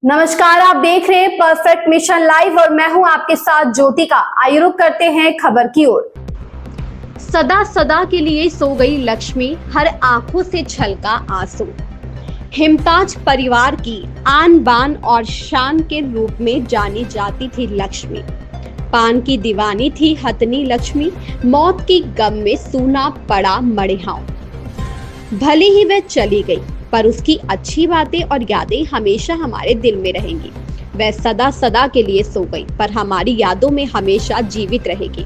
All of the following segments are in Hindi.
नमस्कार, आप देख रहे हैं परफेक्ट मिशन लाइव और मैं हूं आपके साथ ज्योतिका। आइए रुक करते हैं खबर की ओर। सदा सदा के लिए सो गई लक्ष्मी, हर आंखों से छलका आंसू। हिमताज परिवार की आन बान और शान के रूप में जानी जाती थी लक्ष्मी। पान की दीवानी थी हथनी लक्ष्मी, मौत की गम में सूना पड़ा मड़िहाओं। भले ही वह चली गई पर उसकी अच्छी बातें और यादें हमेशा हमारे दिल में रहेंगी। वह सदा सदा के लिए सो गई पर हमारी यादों में हमेशा जीवित रहेगी।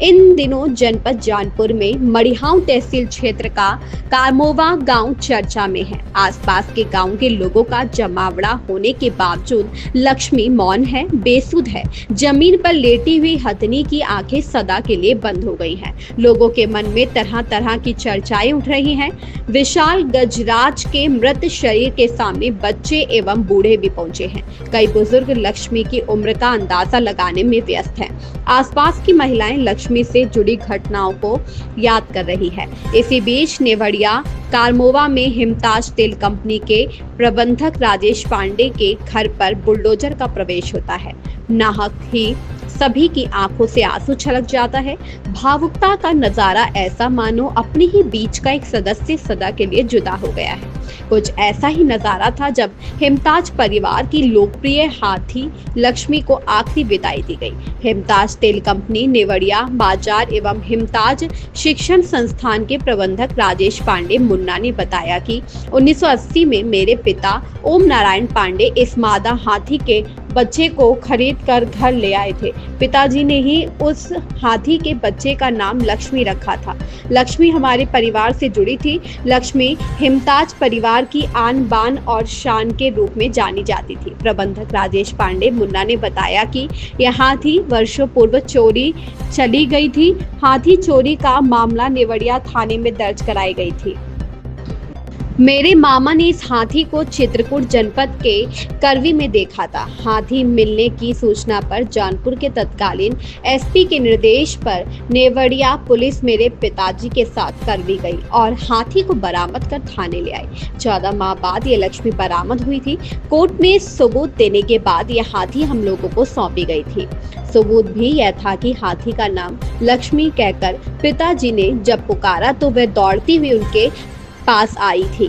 इन दिनों जनपद जौनपुर में मड़िहाओं तहसील क्षेत्र का कारमोवा गांव चर्चा में है। आसपास के गांव के लोगों का जमावड़ा होने के बावजूद लक्ष्मी मौन है, बेसुध है। जमीन पर लेटी हुई हथनी की आंखें सदा के लिए बंद हो गई हैं। लोगों के मन में तरह तरह की चर्चाएं उठ रही हैं। विशाल गजराज के मृत शरीर के सामने बच्चे एवं बूढ़े भी पहुंचे हैं। कई बुजुर्ग लक्ष्मी की उम्र का अंदाजा लगाने में व्यस्त हैं। आसपास की महिलाएं लक्ष्मी से जुड़ी घटनाओं को याद कर रही है। इसी बीच नेवड़िया कारमोवा में हिमताज तेल कंपनी के प्रबंधक राजेश पांडे के घर पर बुलडोजर का प्रवेश होता है। नाहक ही सभी की आंखों से आंसू छलक जाता है। भावुकता का नजारा ऐसा मानो अपने ही बीच का एक सदस्य सदा के लिए जुदा हो गया है। कुछ ऐसा ही नजारा था जब हिमताज परिवार की लोकप्रिय हाथी लक्ष्मी को आखिरी विदाई दी गई। हिमताज तेल कंपनी नेवड़िया बाजार एवं हिमताज शिक्षण संस्थान के प्रबंधक राजेश पांडे मुन्ना ने बताया कि 1980 में मेरे पिता ओम नारायण पांडे इस मादा हाथी के बच्चे को खरीद कर घर ले आए थे। पिताजी ने ही उस हाथी के बच्चे का नाम लक्ष्मी रखा था। लक्ष्मी हमारे परिवार से जुड़ी थी। लक्ष्मी हिमताज परिवार की आन बान और शान के रूप में जानी जाती थी। प्रबंधक राजेश पांडे मुन्ना ने बताया कि यह हाथी वर्षों पूर्व चोरी चली गई थी। हाथी चोरी का मामला नेवड़िया थाने में दर्ज कराई गई थी। मेरे मामा ने इस हाथी को चित्रकूट जनपद के करवी में देखा था। हाथी मिलने की सूचना पर जौनपुर के तत्कालीन एसपी के निर्देश पर नेवड़िया पुलिस मेरे पिताजी के साथ करवी गई और हाथी को बरामद कर थाने ले आई। 14 माह बाद ये लक्ष्मी बरामद हुई थी। कोर्ट में सबूत देने के बाद यह हाथी हम लोगों को सौंपी गई थी। सबूत भी यह था कि हाथी का नाम लक्ष्मी कहकर पिताजी ने जब पुकारा तो वह दौड़ती हुई उनके पास आई थी।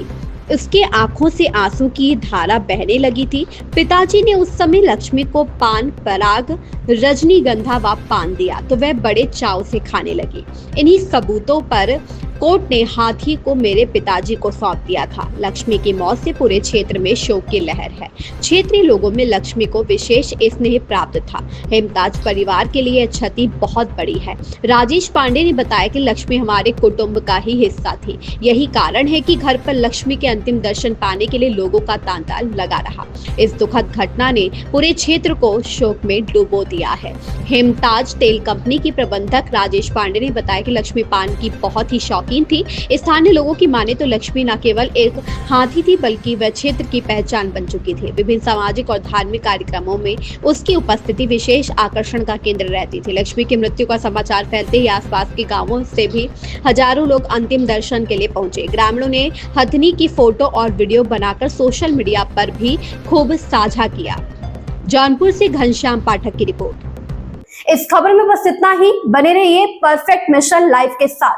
उसके आंखों से आंसू की धारा बहने लगी थी। पिताजी ने उस समय लक्ष्मी को पान, पराग, रजनीगंधा व पान दिया तो वह बड़े चाव से खाने लगी। इन्हीं सबूतों पर कोर्ट ने हाथी को मेरे पिताजी को सौंप दिया था। लक्ष्मी की मौत से पूरे क्षेत्र में शोक की लहर है। क्षेत्रीय लोगों में लक्ष्मी को विशेष स्नेह प्राप्त था। हिमताज परिवार के लिए क्षति बहुत बड़ी है। राजेश पांडे ने बताया कि लक्ष्मी हमारे कुटुंब का ही हिस्सा थी। यही कारण है कि घर पर लक्ष्मी के अंतिम दर्शन पाने के लिए लोगों का तांता लगा रहा। इस दुखद घटना ने पूरे क्षेत्र को शोक में डुबो दिया है। हिमताज तेल कंपनी की प्रबंधक राजेश पांडे ने बताया कि लक्ष्मी पान की बहुत ही शौकीन थी। स्थानीय लोगों की माने तो लक्ष्मी न केवल एक हाथी थी बल्कि वह क्षेत्र की पहचान बन चुकी थी। विभिन्न सामाजिक और धार्मिक कार्यक्रमों में उसकी उपस्थिति विशेष आकर्षण का केंद्र रहती थी। लक्ष्मी की मृत्यु का समाचार फैलते ही आसपास के गांवों से भी हजारों लोग अंतिम दर्शन के लिए पहुंचे। ग्रामीणों ने हथनी की फोटो और वीडियो बनाकर सोशल मीडिया पर भी खूब साझा किया। जौनपुर से घनश्याम पाठक की रिपोर्ट। इस खबर में बस इतना ही। बने रहिए परफेक्ट मिशन लाइव के साथ।